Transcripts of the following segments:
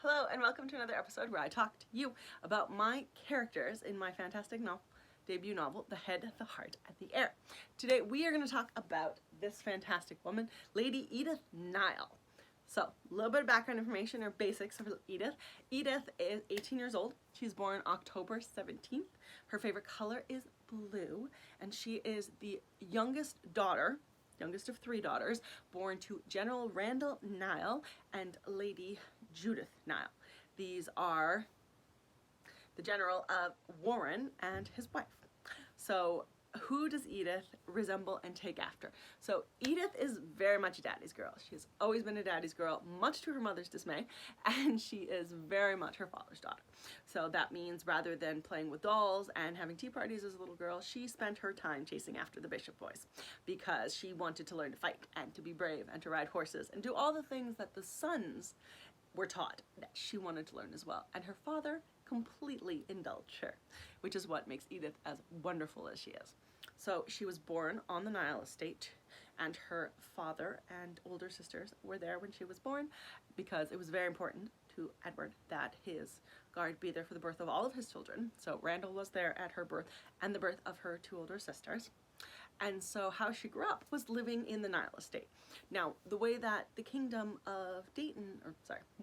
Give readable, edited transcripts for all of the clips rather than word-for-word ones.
Hello and welcome to another episode where I talk to you about my characters in my fantastic debut novel, The Head, the Heart, and the Air. Today we are going to talk about this fantastic woman, Lady Edith Niall. So, a little bit of background information or basics of Edith. Edith is 18 years old. She's born October 17th. Her favorite color is blue, and she is the youngest of three daughters, born to General Randall Niall and Lady Judith Niall. These are the General of Warren and his wife. So who does Edith resemble and take after? So Edith is very much a daddy's girl. She's always been a daddy's girl, much to her mother's dismay, and she is very much her father's daughter. So that means rather than playing with dolls and having tea parties as a little girl, she spent her time chasing after the Bishop boys because she wanted to learn to fight and to be brave and to ride horses and do all the things that the sons were taught that she wanted to learn as well. And her father completely indulged her, which is what makes Edith as wonderful as she is. So she was born on the Niall estate, and her father and older sisters were there when she was born because it was very important to Edward that his guard be there for the birth of all of his children. So Randall was there at her birth and the birth of her two older sisters. And so how she grew up was living in the Niall estate. Now, the way that the kingdom of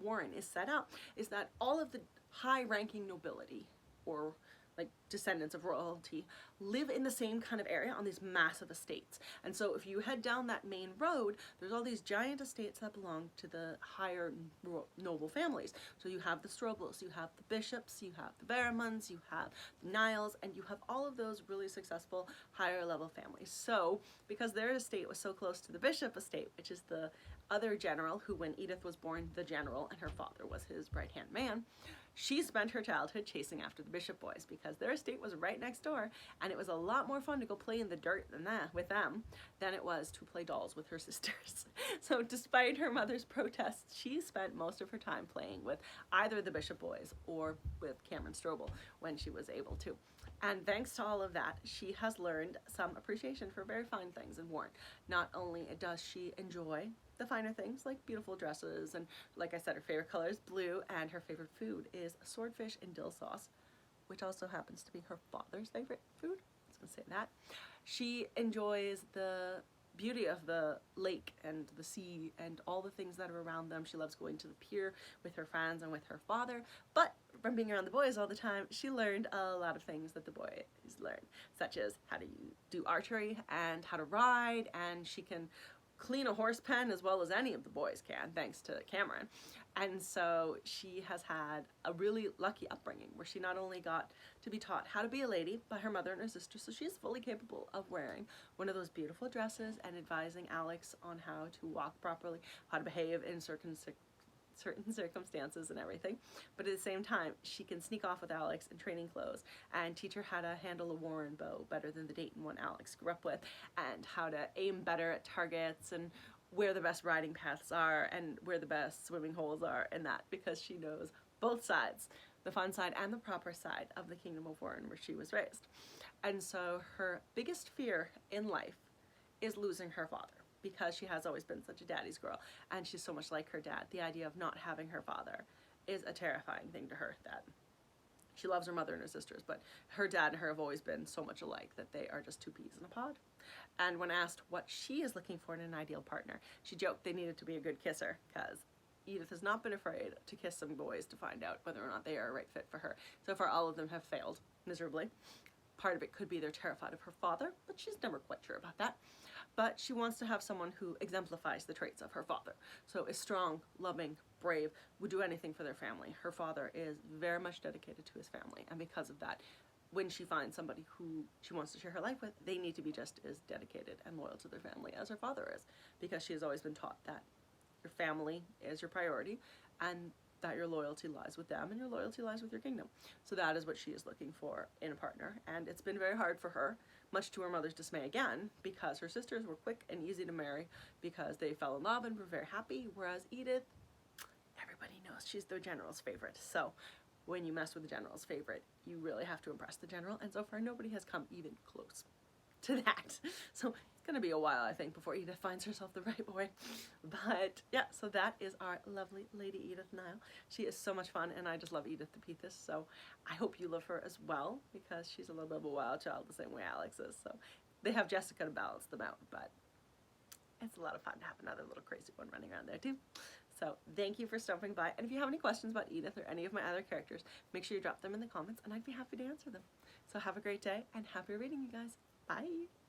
Warren is set up is that all of the high-ranking nobility, or like descendants of royalty, live in the same kind of area on these massive estates. And so if you head down that main road, there's all these giant estates that belong to the higher noble families. So you have the Strobels, you have the Bishops, you have the Barrowmans, you have the Niles, and you have all of those really successful higher level families. So because their estate was so close to the Bishop estate, which is the other general who, when Edith was born, the general, and her father was his right-hand man, she spent her childhood chasing after the Bishop boys because their estate was right next door, and it was a lot more fun to go play in the dirt with them than it was to play dolls with her sisters. So despite her mother's protests, she spent most of her time playing with either the Bishop boys or with Cameron Strobel when she was able to. And thanks to all of that, she has learned some appreciation for very fine things in Warren. Not only does she enjoy the finer things like beautiful dresses, and like I said, her favorite color is blue, and her favorite food is swordfish and dill sauce, which also happens to be her father's favorite food. I was gonna say that. She enjoys the beauty of the lake and the sea and all the things that are around them. She loves going to the pier with her friends and with her father, but from being around the boys all the time, she learned a lot of things that the boys learn, such as how to do archery and how to ride, and she can clean a horse pen as well as any of the boys can, thanks to Cameron. And so she has had a really lucky upbringing where she not only got to be taught how to be a lady by her mother and her sister, so she's fully capable of wearing one of those beautiful dresses and advising Alex on how to walk properly, how to behave in certain circumstances and everything, but at the same time she can sneak off with Alex in training clothes and teach her how to handle a Warren bow better than the Dayton one Alex grew up with, and how to aim better at targets and where the best riding paths are and where the best swimming holes are, and that because she knows both sides, the fun side and the proper side of the kingdom of Warren where she was raised. And so her biggest fear in life is losing her father, because she has always been such a daddy's girl and she's so much like her dad. The idea of not having her father is a terrifying thing to her. That she loves her mother and her sisters, but her dad and her have always been so much alike that they are just two peas in a pod. And when asked what she is looking for in an ideal partner, she joked they needed to be a good kisser, because Edith has not been afraid to kiss some boys to find out whether or not they are a right fit for her. So far all of them have failed miserably. Part of it could be they're terrified of her father, but she's never quite sure about that. But she wants to have someone who exemplifies the traits of her father. So is strong, loving, brave, would do anything for their family. Her father is very much dedicated to his family, and because of that, when she finds somebody who she wants to share her life with, they need to be just as dedicated and loyal to their family as her father is, because she has always been taught that your family is your priority and that your loyalty lies with them and your loyalty lies with your kingdom. So that is what she is looking for in a partner, and it's been very hard for her, much to her mother's dismay again, because her sisters were quick and easy to marry because they fell in love and were very happy, whereas Edith, everybody knows she's the general's favorite. So when you mess with the general's favorite, you really have to impress the general, and so far nobody has come even close. to that. So it's gonna be a while, I think, before Edith finds herself the right boy. But yeah, so that is our lovely Lady Edith Niall. She is so much fun, and I just love Edith the Pethis, so I hope you love her as well, because she's a little bit of a wild child the same way Alex is. So they have Jessica to balance them out, but it's a lot of fun to have another little crazy one running around there too. So thank you for stopping by, and if you have any questions about Edith or any of my other characters, make sure you drop them in the comments and I'd be happy to answer them. So have a great day and happy reading, you guys. Bye!